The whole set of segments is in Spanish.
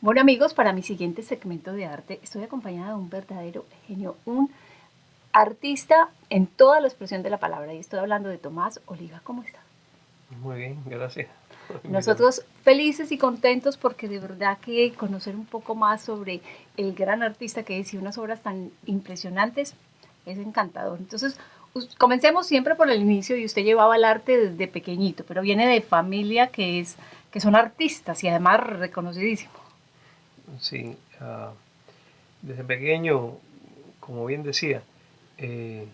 Bueno amigos, para mi siguiente segmento de arte estoy acompañada de un verdadero genio, un artista en toda la expresión de la palabra y estoy hablando de Tomás Oliva. ¿Cómo está? Muy bien, gracias por invitarme. Nosotros felices y contentos porque de verdad que conocer un poco más sobre el gran artista que es y unas obras tan impresionantes es encantador. Entonces, comencemos siempre por el inicio y usted llevaba el arte desde pequeñito, pero viene de familia que son artistas y además reconocidísimos. Sí, desde pequeño, como bien decía, eh,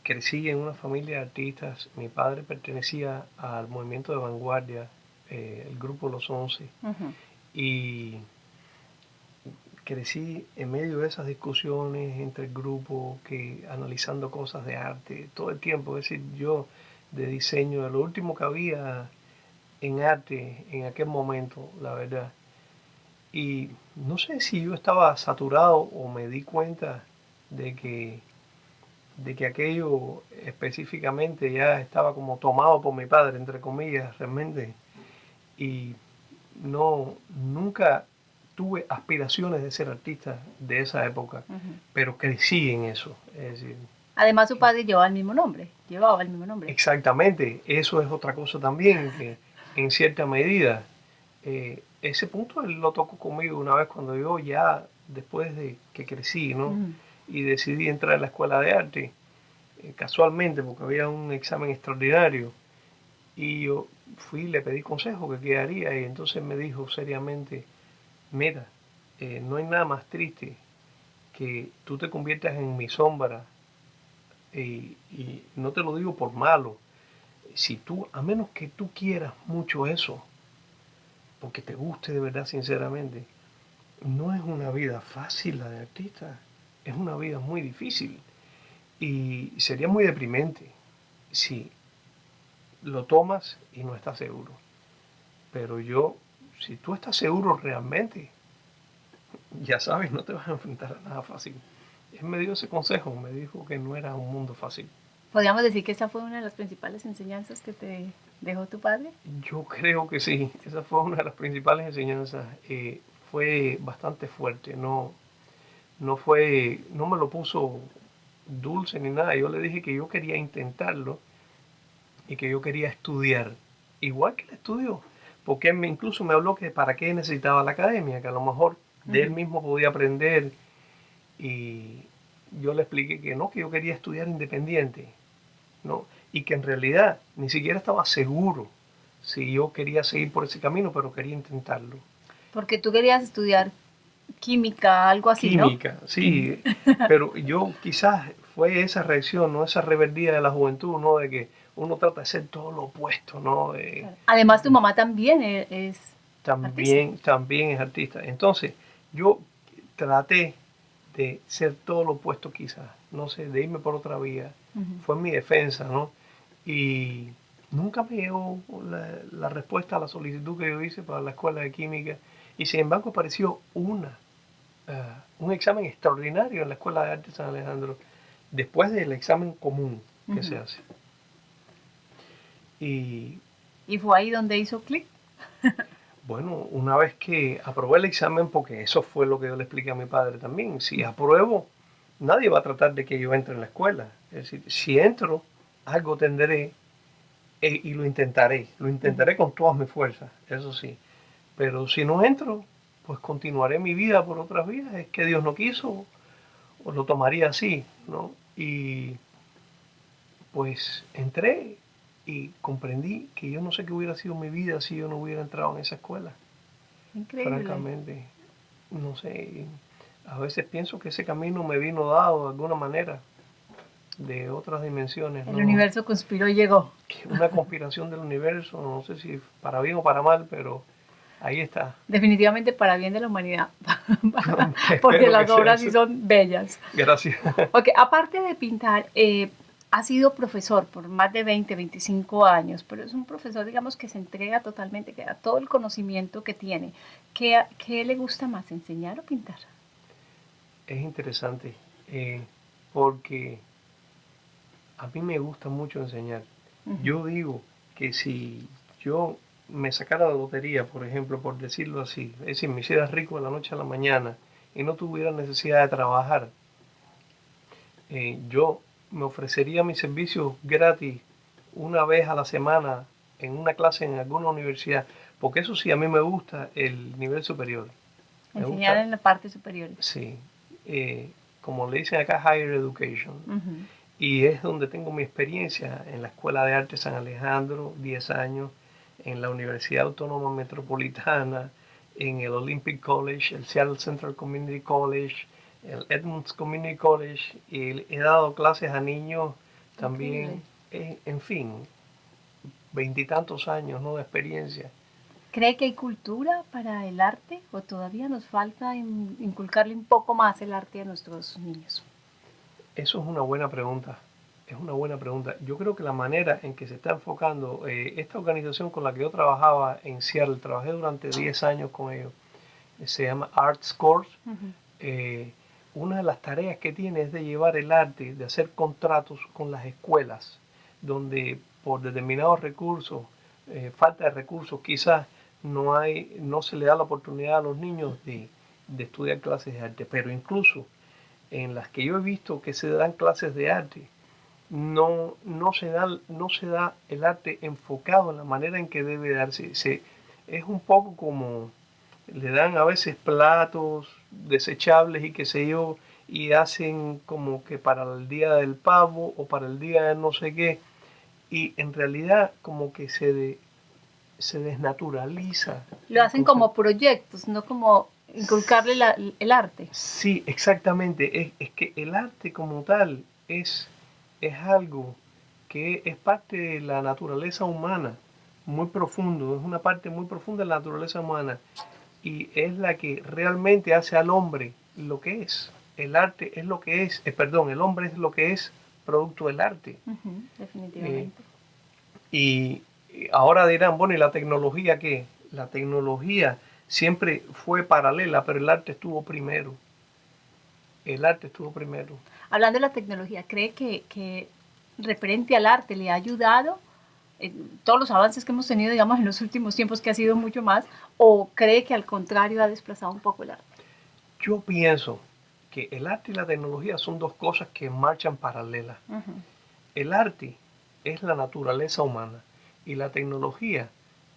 crecí en una familia de artistas. Mi padre pertenecía al movimiento de vanguardia, el grupo Los Once, Uh -huh. y crecí en medio de esas discusiones entre el grupo, que analizando cosas de arte todo el tiempo. Es decir, yo de diseño, de lo último que había en arte en aquel momento, la verdad. Y no sé si yo estaba saturado o me di cuenta de que, de que aquello específicamente ya estaba como tomado por mi padre, entre comillas, realmente. Y no, nunca tuve aspiraciones de ser artista de esa época, Uh -huh. pero crecí en eso. Es decir, Además, su padre llevaba el mismo nombre. exactamente, eso es otra cosa también, que en cierta medida ese punto él lo tocó conmigo una vez cuando yo ya, después de que crecí, ¿no? Mm. Y decidí entrar a la escuela de arte, casualmente, porque había un examen extraordinario. Y yo fui, le pedí consejo que qué haría, y entonces me dijo seriamente, mira, no hay nada más triste que tú te conviertas en mi sombra, y no te lo digo por malo, si tú, a menos que tú quieras mucho eso, porque te guste de verdad sinceramente, no es una vida fácil la de artista, es una vida muy difícil y sería muy deprimente si lo tomas y no estás seguro. Pero yo, si tú estás seguro realmente, ya sabes, no te vas a enfrentar a nada fácil. Él me dio ese consejo, me dijo que no era un mundo fácil. Podríamos decir que esa fue una de las principales enseñanzas que te dejó tu padre. Yo creo que sí, esa fue una de las principales enseñanzas. Fue bastante fuerte, no me lo puso dulce ni nada. Yo le dije que yo quería intentarlo y que yo quería estudiar, igual que él estudió, porque él incluso me habló que para qué necesitaba la academia, que a lo mejor Uh de él -huh. mismo podía aprender, y yo le expliqué que no, que yo quería estudiar independiente, ¿no? Y que en realidad ni siquiera estaba seguro si yo quería seguir por ese camino, pero quería intentarlo. Porque tú querías estudiar química, algo así, ¿no? Química, sí, pero yo quizás fue esa reacción, no esa rebeldía de la juventud, ¿no? De que uno trata de ser todo lo opuesto, ¿no? Claro. Además, tu mamá también es artista. También es artista. Entonces, yo traté de ser todo lo opuesto quizás, no sé, de irme por otra vía. Uh -huh. Fue mi defensa, ¿no? Y nunca me llegó la respuesta a la solicitud que yo hice para la escuela de química, y sin embargo apareció un examen extraordinario en la Escuela de Arte San Alejandro, después del examen común Uh que se -huh. hace. Y Y fue ahí donde hizo clic. bueno, una vez que aprobé el examen, porque eso fue lo que yo le expliqué a mi padre también, si apruebo, nadie va a tratar de que yo entre en la escuela. Es decir, si entro, algo tendré, y lo Uh -huh. intentaré con todas mis fuerzas, eso sí. Pero si no entro, pues continuaré mi vida por otras vías, es que Dios no quiso, o lo tomaría así, ¿no? Y pues entré y comprendí que yo no sé qué hubiera sido mi vida si yo no hubiera entrado en esa escuela. Increíble. Francamente, no sé, a veces pienso que ese camino me vino dado de alguna manera, de otras dimensiones, El ¿no? universo conspiró y llegó. Una conspiración del universo, no sé si para bien o para mal, pero ahí está. Definitivamente para bien de la humanidad. Porque Espero que las sea obras sí eso. son bellas. Gracias. Ok, aparte de pintar, ha sido profesor por más de 20, 25 años, pero es un profesor, digamos, que se entrega totalmente, que da todo el conocimiento que tiene. ¿Qué le gusta más, enseñar o pintar? Es interesante, porque a mí me gusta mucho enseñar. Uh -huh. Yo digo que si yo me sacara la lotería, por ejemplo, por decirlo así, es decir, me hiciera rico de la noche a la mañana y no tuviera necesidad de trabajar, yo me ofrecería mis servicios gratis una vez a la semana en una clase en alguna universidad, porque eso sí, a mí me gusta el nivel superior. Me Enseñar gusta, en la parte superior. sí, como le dicen acá, Higher Education. Ujú. Y es donde tengo mi experiencia en la Escuela de Arte San Alejandro, 10 años, en la Universidad Autónoma Metropolitana, en el Olympic College, el Seattle Central Community College, el Edmonds Community College, y he dado clases a niños Increíble. también, en fin, veintitantos años, ¿no?, de experiencia. ¿Cree que hay cultura para el arte o todavía nos falta inculcarle un poco más el arte a nuestros niños? Eso es una buena pregunta. Es una buena pregunta. Yo creo que la manera en que se está enfocando esta organización con la que yo trabajaba en Seattle, trabajé durante 10 años con ellos, se llama Arts Course. Ujú. eh, una de las tareas que tiene es de llevar el arte, de hacer contratos con las escuelas, donde por determinados recursos, falta de recursos, quizás no se le da la oportunidad a los niños de estudiar clases de arte, pero incluso en las que yo he visto que se dan clases de arte, no se da el arte enfocado en la manera en que debe darse. Es un poco como le dan a veces platos desechables y qué sé yo, y hacen como que para el día del pavo o para el día de no sé qué, y en realidad como que se desnaturaliza Lo el hacen como concepto. proyectos, no como inculcarle el arte. Sí, exactamente. Es que el arte como tal es algo que es parte de la naturaleza humana, muy profundo, es una parte muy profunda de la naturaleza humana y es la que realmente hace al hombre lo que es. El arte es lo que es, perdón, el hombre es lo que es producto del arte. Ujú, Eh, definitivamente. y ahora dirán, bueno, ¿y la tecnología qué? La tecnología siempre fue paralela, pero el arte estuvo primero. El arte estuvo primero. Hablando de la tecnología, ¿cree que referente al arte le ha ayudado todos los avances que hemos tenido, digamos, en los últimos tiempos, que ha sido mucho más, o cree que al contrario ha desplazado un poco el arte? Yo pienso que el arte y la tecnología son dos cosas que marchan paralelas. Ujú. El arte es la naturaleza humana y la tecnología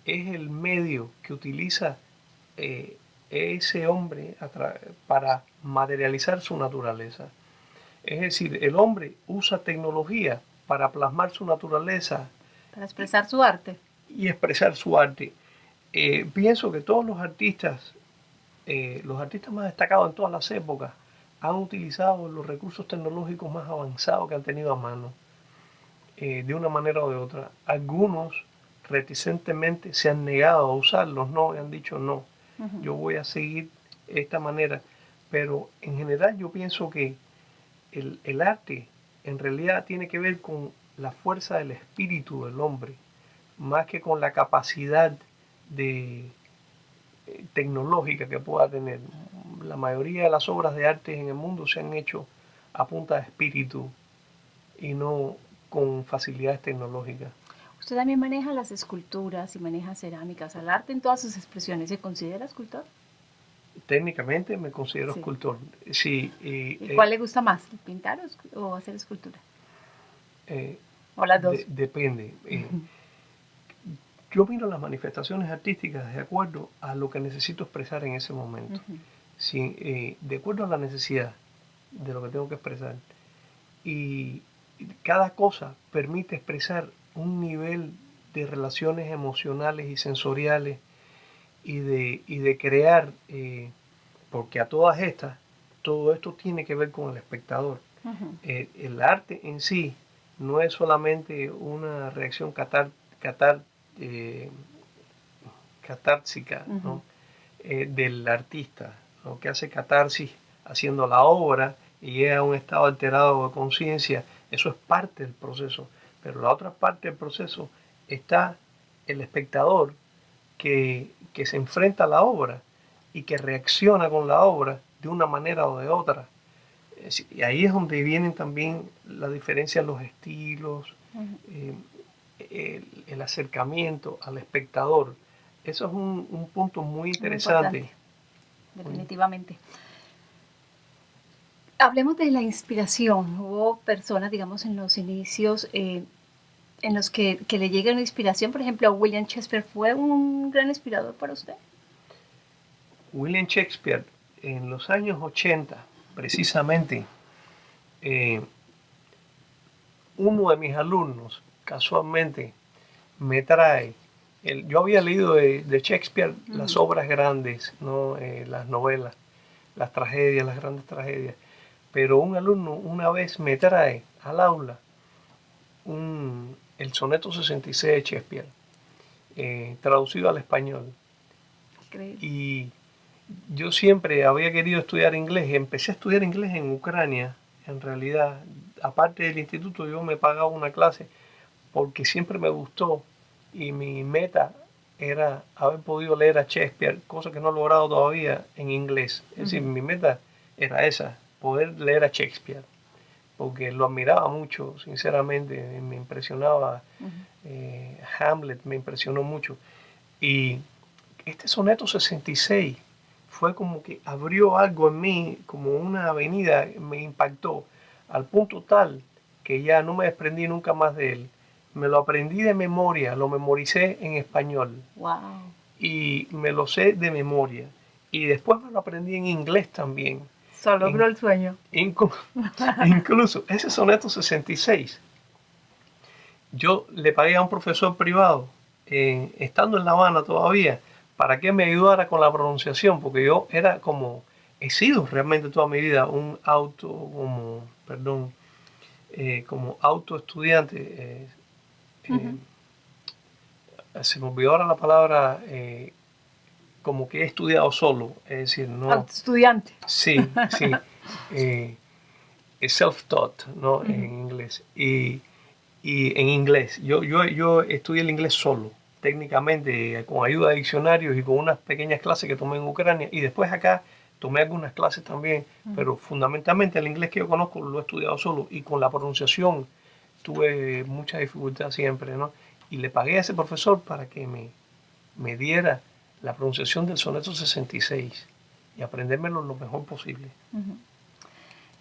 es el medio que utiliza eh, ese hombre para materializar su naturaleza. Es decir, el hombre usa tecnología para plasmar su naturaleza Para y, expresar su arte. y expresar su arte. Pienso que todos los artistas más destacados en todas las épocas han utilizado los recursos tecnológicos más avanzados que han tenido a mano, de una manera o de otra. Algunos reticentemente se han negado a usarlos, no, han dicho no, Ujú. yo voy a seguir esta manera, pero en general yo pienso que el arte en realidad tiene que ver con la fuerza del espíritu del hombre, más que con la capacidad de, tecnológica que pueda tener. La mayoría de las obras de arte en el mundo se han hecho a punta de espíritu y no con facilidades tecnológicas. Usted también maneja las esculturas y maneja cerámicas, el arte en todas sus expresiones. ¿Se considera escultor? Técnicamente me considero Sí. escultor. Sí, ¿Y cuál le gusta más, pintar o hacer escultura? eh, O las dos. depende. Yo miro las manifestaciones artísticas de acuerdo a lo que necesito expresar en ese momento. Ujú. Sí, de acuerdo a la necesidad de lo que tengo que expresar. Y cada cosa permite expresar un nivel de relaciones emocionales y sensoriales y de crear, porque a todas estas, todo esto tiene que ver con el espectador. Ujú. El arte en sí no es solamente una reacción catar, eh, catársica, Ujú. ¿no? Del artista, ¿no?, que hace catarsis haciendo la obra y llega a un estado alterado de conciencia. Eso es parte del proceso, pero la otra parte del proceso está el espectador que se enfrenta a la obra y que reacciona con la obra de una manera o de otra. Y ahí es donde vienen también la diferencia en los estilos. Ujú. eh, el acercamiento al espectador. Eso es un punto muy Muy interesante. importante, definitivamente. Hablemos de la inspiración. Hubo personas, digamos, en los inicios en los que le llega una inspiración. Por ejemplo, William Shakespeare fue un gran inspirador para usted. William Shakespeare, en los años 80, precisamente, eh, uno de mis alumnos, casualmente, me trae, yo había leído de Shakespeare las obras grandes, ¿no? Las novelas, las tragedias, las grandes tragedias, pero un alumno una vez me trae al aula el soneto 66 de Shakespeare, traducido al español. Increíble. Y yo siempre había querido estudiar inglés y empecé a estudiar inglés en Ucrania. En realidad, aparte del instituto, yo me pagaba una clase porque siempre me gustó y mi meta era haber podido leer a Shakespeare, cosa que no he logrado todavía en inglés. Es decir, mi meta era esa, poder leer a Shakespeare, porque lo admiraba mucho, sinceramente, me impresionaba. Hamlet me impresionó mucho. Y este soneto 66 fue como que abrió algo en mí, como una avenida, me impactó al punto tal que ya no me desprendí nunca más de él. Me lo aprendí de memoria, lo memoricé en español Wow. y me lo sé de memoria. Y después me lo aprendí en inglés también. Solo In- logró el sueño. Incluso ese soneto 66, yo le pagué a un profesor privado, estando en La Habana todavía, para que me ayudara con la pronunciación, porque yo era como, he sido realmente toda mi vida un como auto estudiante. Se me olvidó ahora la palabra, como que he estudiado solo, es decir, no, Estudiante. sí, sí, eh, self-taught, ¿no? En inglés. Y en inglés. Yo estudié el inglés solo, técnicamente, con ayuda de diccionarios y con unas pequeñas clases que tomé en Ucrania. Y después acá tomé algunas clases también, pero fundamentalmente el inglés que yo conozco lo he estudiado solo. Y con la pronunciación tuve mucha dificultad siempre, ¿no? Y le pagué a ese profesor para que me diera la pronunciación del soneto 66 y aprendérmelo lo mejor posible.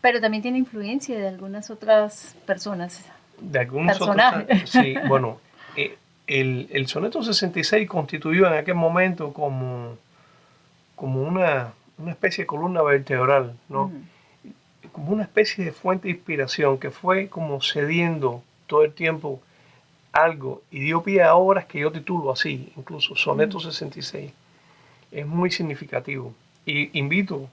Pero también tiene influencia de algunas otras personas, De algunos otros, personajes. sí, bueno, el soneto 66 constituyó en aquel momento como una especie de columna vertebral, ¿no? Como una especie de fuente de inspiración que fue como cediendo todo el tiempo algo y dio pie a obras que yo titulo así, incluso Soneto 66. Es muy significativo y invito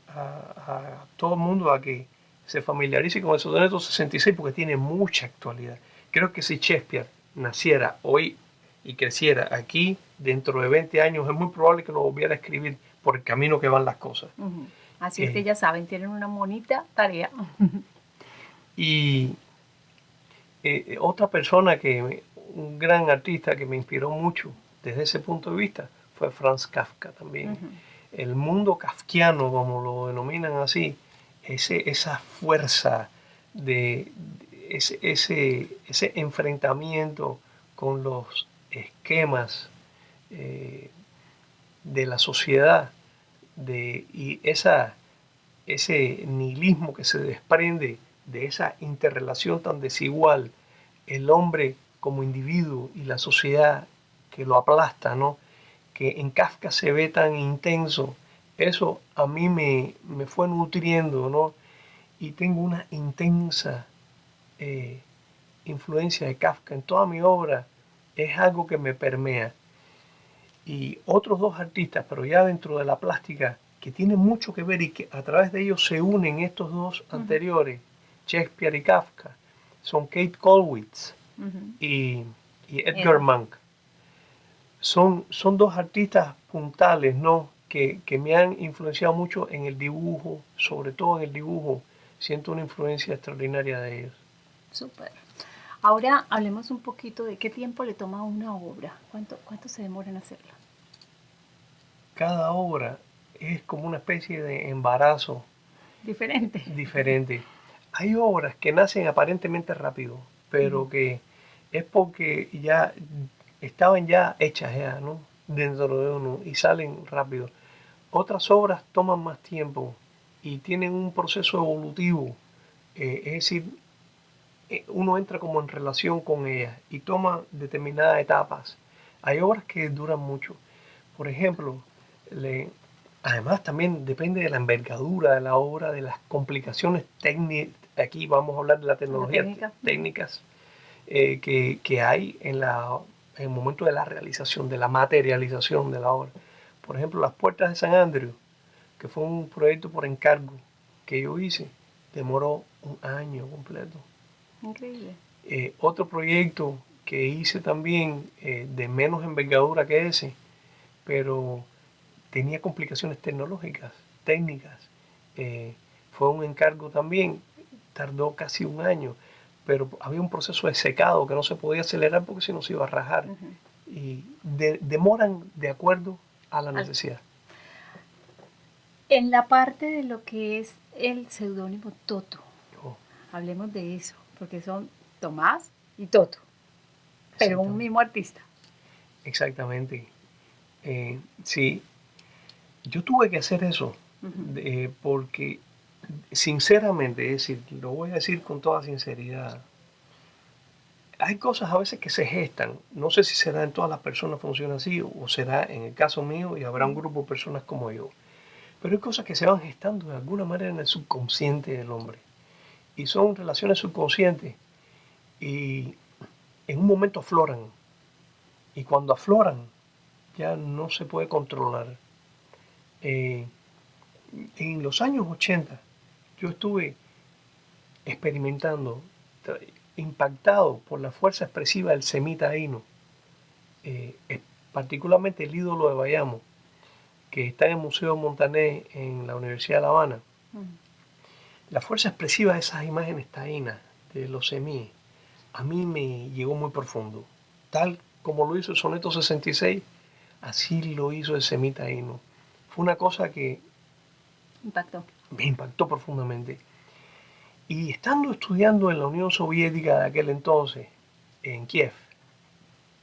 a todo el mundo a que se familiarice con el soneto 66 porque tiene mucha actualidad. Creo que si Shakespeare naciera hoy y creciera aquí, dentro de 20 años, es muy probable que lo volviera a escribir por el camino que van las cosas. Así es que ya saben, tienen una bonita tarea. Y otra persona un gran artista que me inspiró mucho desde ese punto de vista fue Franz Kafka también. El mundo kafkiano, como lo denominan así, esa fuerza de ese enfrentamiento con los esquemas de la sociedad y ese nihilismo que se desprende de esa interrelación tan desigual, el hombre como individuo y la sociedad que lo aplasta, ¿no? Que en Kafka se ve tan intenso, eso a mí me fue nutriendo, ¿no? Y tengo una intensa influencia de Kafka en toda mi obra, es algo que me permea. Y otros dos artistas, pero ya dentro de la plástica, que tienen mucho que ver y que a través de ellos se unen estos dos anteriores, Shakespeare y Kafka, son Kate Kollwitz y Edgar Munch. Son dos artistas puntales, ¿no? Que me han influenciado mucho en el dibujo, sobre todo en el dibujo. Siento una influencia extraordinaria de ellos. Súper. Ahora hablemos un poquito de qué tiempo le toma una obra. ¿Cuánto se demora en hacerla? Cada obra es como una especie de embarazo Diferente. diferente. Hay obras que nacen aparentemente rápido, pero que es porque ya estaban ya hechas ya, ¿no? Dentro de uno y salen rápido. Otras obras toman más tiempo y tienen un proceso evolutivo, es decir, uno entra como en relación con ellas y toma determinadas etapas. Hay obras que duran mucho. Por ejemplo, además también depende de la envergadura de la obra, de las complicaciones técnicas. Aquí vamos a hablar de la La tecnología, técnica. técnicas que hay en el momento de la realización, de la materialización de la obra. Por ejemplo, las puertas de San Andrew, que fue un proyecto por encargo que yo hice, demoró un año completo. Increíble. Otro proyecto que hice también de menos envergadura que ese, pero tenía complicaciones tecnológicas, técnicas. Eh, Fue un encargo también, tardó casi un año, pero había un proceso de secado que no se podía acelerar porque si no se iba a rajar. Y demoran de acuerdo a la necesidad. En la parte de lo que es el seudónimo Toto, Oh, hablemos de eso, porque son Tomás y Toto, pero un exactamente. mismo artista. Exactamente. Sí, yo tuve que hacer eso porque sinceramente, es decir, lo voy a decir con toda sinceridad, hay cosas a veces que se gestan, no sé si será en todas las personas funciona así o será en el caso mío y habrá un grupo de personas como yo, pero hay cosas que se van gestando de alguna manera en el subconsciente del hombre y son relaciones subconscientes y en un momento afloran y cuando afloran ya no se puede controlar. Eh, en los años 80 yo estuve experimentando, impactado por la fuerza expresiva del semita Aino, eh, particularmente el ídolo de Bayamo, que está en el Museo Montané en la Universidad de La Habana. La fuerza expresiva de esas imágenes taínas, de los semíes, a mí me llegó muy profundo. Tal como lo hizo el Soneto 66, así lo hizo el semita Aino. Fue una cosa que Impactó. me impactó profundamente. Y estando estudiando en la Unión Soviética de aquel entonces, en Kiev,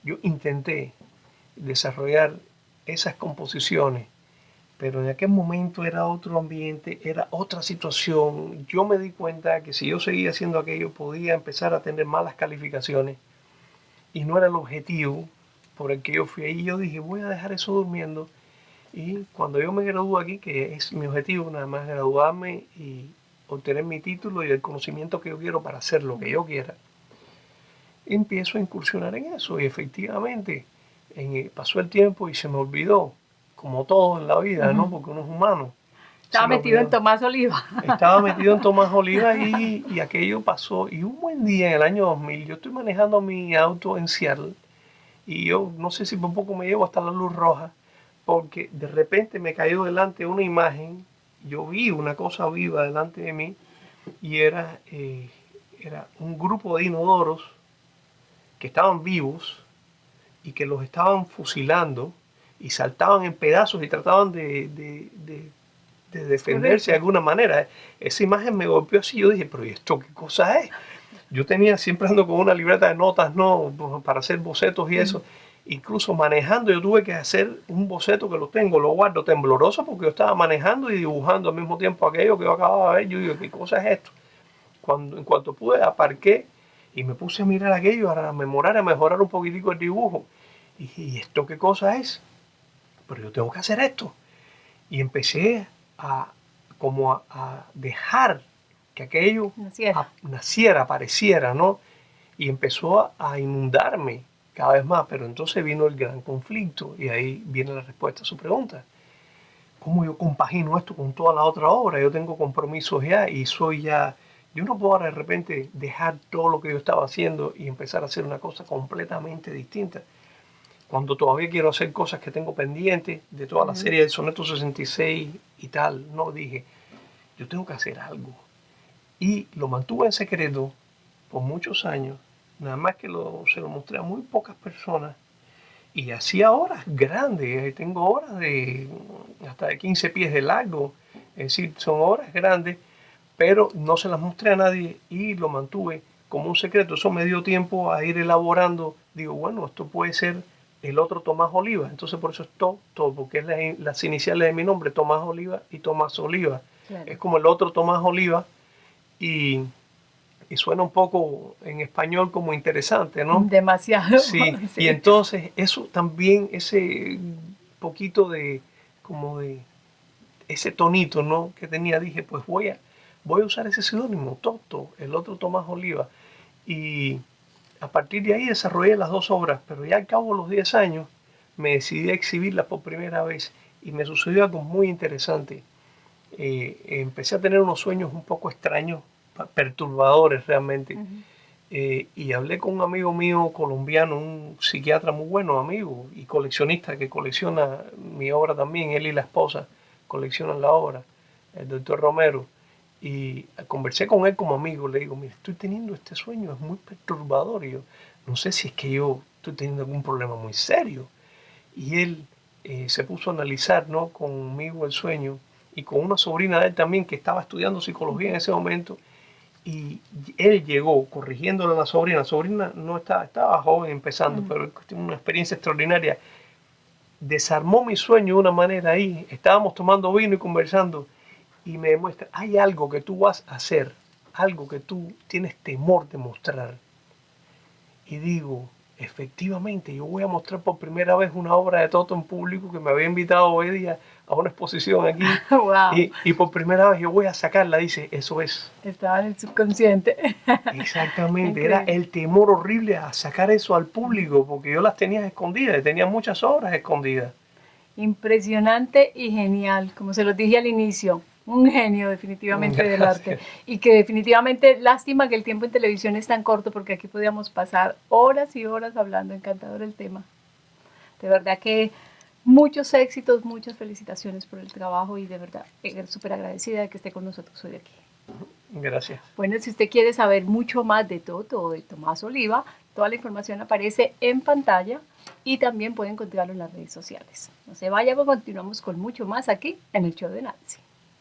yo intenté desarrollar esas composiciones, pero en aquel momento era otro ambiente, era otra situación. Yo me di cuenta que si yo seguía haciendo aquello podía empezar a tener malas calificaciones y no era el objetivo por el que yo fui ahí. Yo dije, voy a dejar eso durmiendo y cuando yo me gradúe aquí, que es mi objetivo nada más graduarme y obtener mi título y el conocimiento que yo quiero para hacer lo que yo quiera, empiezo a incursionar en eso y efectivamente pasó el tiempo y se me olvidó, como todo en la vida, ¿no? Porque uno es humano. Se Estaba me metido en olvidó. Tomás Oliva. Estaba metido en Tomás Oliva y aquello pasó. Y un buen día en el año 2000, yo estoy manejando mi auto en Seattle y yo no sé si por poco me llevo hasta la luz roja porque de repente me cayó delante una imagen, yo vi una cosa viva delante de mí y era un grupo de inodoros que estaban vivos y que los estaban fusilando y saltaban en pedazos y trataban de Es defenderse de correcto. alguna manera. Esa imagen me golpeó así, yo dije, pero ¿y esto qué cosa es? Yo tenía siempre ando con una libreta de notas, ¿no? Para hacer bocetos y eso. Incluso manejando yo tuve que hacer un boceto que lo tengo, lo guardo tembloroso porque yo estaba manejando y dibujando al mismo tiempo aquello que yo acababa de ver. Yo digo, ¿qué cosa es esto? En cuanto pude, aparqué y me puse a mirar aquello, a memorar, a mejorar un poquitico el dibujo. Y dije, ¿y esto qué cosa es? Pero yo tengo que hacer esto. Y empecé a a dejar que aquello Naciera. naciera, apareciera, ¿no? Y empezó a inundarme cada vez más, pero entonces vino el gran conflicto y ahí viene la respuesta a su pregunta. ¿Cómo yo compagino esto con toda la otra obra? Yo tengo compromisos ya y soy ya... Yo no puedo ahora de repente dejar todo lo que yo estaba haciendo y empezar a hacer una cosa completamente distinta. Cuando todavía quiero hacer cosas que tengo pendientes de toda la serie del Soneto 66 y tal, no, dije, yo tengo que hacer algo. Y lo mantuve en secreto por muchos años, nada más que se lo mostré a muy pocas personas y hacía horas grandes, tengo horas de hasta de 15 pies de largo, es decir, son horas grandes, pero no se las mostré a nadie y lo mantuve como un secreto. Eso me dio tiempo a ir elaborando. Digo, bueno, esto puede ser el otro Tomás Oliva. Entonces por eso es Todo, porque es las iniciales de mi nombre, Tomás Oliva y Tomás Oliva. Claro. Es como el otro Tomás Oliva y, y suena un poco en español como interesante, ¿no? Demasiado. Sí, Sí. y entonces eso también, ese poquito de, como de ese tonito, ¿no? Que tenía, dije, pues voy a usar ese seudónimo, Toto, el otro Tomás Oliva. Y a partir de ahí desarrollé las dos obras, pero ya al cabo de los 10 años me decidí a exhibirlas por primera vez y me sucedió algo muy interesante. Empecé a tener unos sueños un poco extraños, perturbadores realmente. Ujú. Y hablé con un amigo mío colombiano, un psiquiatra muy bueno, amigo y coleccionista que colecciona mi obra también, él y la esposa coleccionan la obra, el doctor Romero. Y conversé con él como amigo, le digo, mira, estoy teniendo este sueño, es muy perturbador. Y yo, no sé si es que yo estoy teniendo algún problema muy serio. Y él se puso a analizar, ¿no? Conmigo el sueño y con una sobrina de él también que estaba estudiando psicología en ese momento. Y él llegó corrigiéndole a la sobrina no estaba joven empezando, Ujú. pero él tiene una experiencia extraordinaria. Desarmó mi sueño de una manera ahí. Estábamos tomando vino y conversando y me demuestra, hay algo que tú vas a hacer, algo que tú tienes temor de mostrar. Y digo, efectivamente, yo voy a mostrar por primera vez una obra de Toto en público que me había invitado hoy día a una exposición aquí. Wow. Y por primera vez yo voy a sacarla, dice, eso es. Estaba en el subconsciente. Exactamente, era Increíble. el temor horrible a sacar eso al público, porque yo las tenía escondidas, tenía muchas obras escondidas. Impresionante y genial, como se los dije al inicio, un genio definitivamente del arte Gracias. y que definitivamente lástima que el tiempo en televisión es tan corto porque aquí podíamos pasar horas y horas hablando, encantador el tema. De verdad que muchos éxitos, muchas felicitaciones por el trabajo y de verdad súper agradecida de que esté con nosotros hoy aquí. Gracias. Bueno, si usted quiere saber mucho más de Toto o de Tomás Oliva, toda la información aparece en pantalla y también puede encontrarlo en las redes sociales. No se vaya, continuamos con mucho más aquí en el show de Nancy.